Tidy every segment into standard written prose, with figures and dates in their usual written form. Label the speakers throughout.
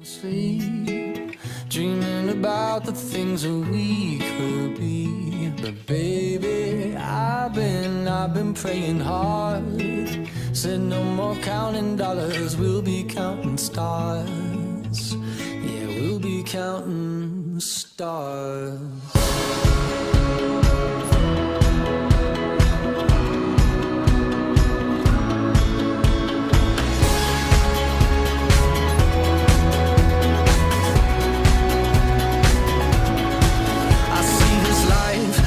Speaker 1: Sleep, dreaming about the things that we could be. But baby, I've been praying hard. Said no more counting dollars, we'll be counting stars. Yeah, we'll be counting stars.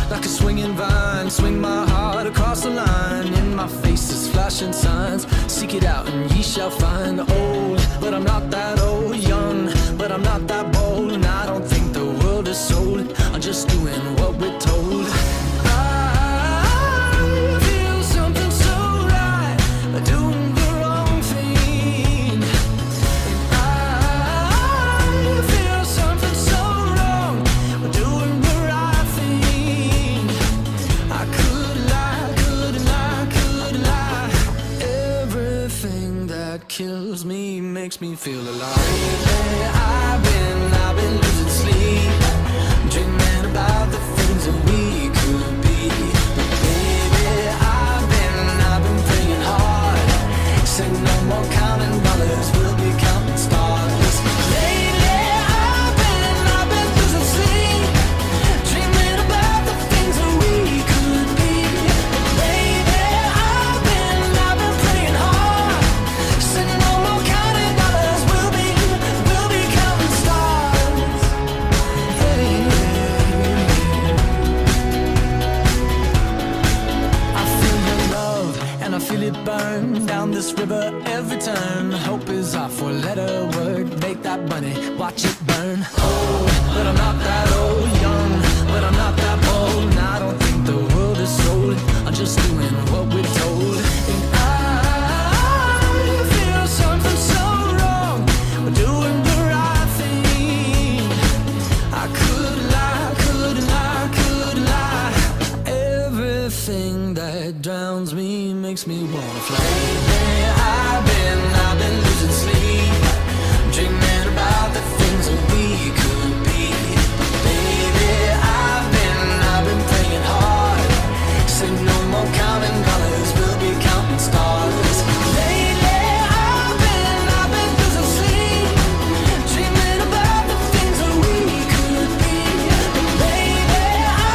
Speaker 1: Like a swinging vine, swing my heart across the line. In my face is flashing signs. Seek it out and ye shall find. Old, but I'm not that old. Young, but I'm not that bold. And I don't think the world is sold. I'm just doing what we're told. I feel something so right, doing the wrong thing. And I feel something so wrong, doing the right thing. I couldn't lie. Everything that kills me makes me feel alive. I've been losing sleep, dreaming about the things that we could be. But baby, I've been praying hard. Say no more counting dollars, we'll be counting stars. Lately, I've been losing sleep, dreaming about the things that we could be. Baby, I've been praying hard. Say no more counting dollars, we'll be counting stars. Hey. I feel your love and I feel it burn down this river every turn. Hope is our four-letter word. Make that money, watch it burn. Old, but I'm not that old. Young, but I'm not that bold. And I don't think the world is sold. I'm just doing what we're told. And I feel something so wrong. We're doing the right thing. I couldn't lie. Everything that drowns me makes me wanna fly. I've been losing sleep, dreaming about the things that we could be. But baby, I've been praying hard. Say no more counting dollars, we'll be counting stars. Lately, I've been losing sleep, dreaming about the things that we could be. But baby,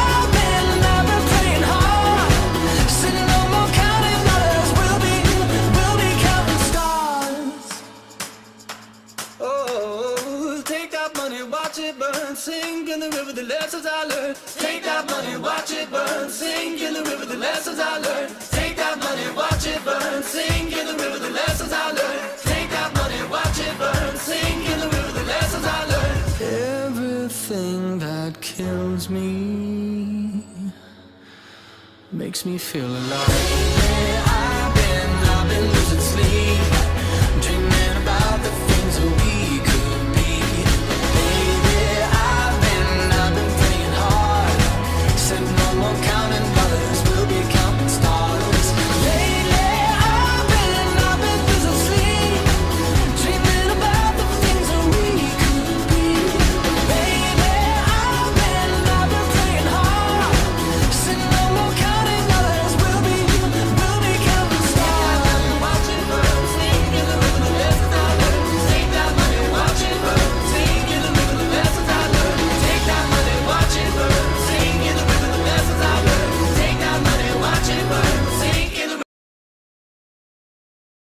Speaker 1: I've been praying hard. Say no more counting dollars, we'll be counting stars. Oh, take that money, watch it burn, sing in the river the lessons I learned. Take that money, watch it burn, sing in the river the lessons I learned. Take that money, watch it burn, sing in the river the lessons I learned. Take that money, watch it burn, sing in the river the lessons I learned. Everything that kills me makes me feel alive.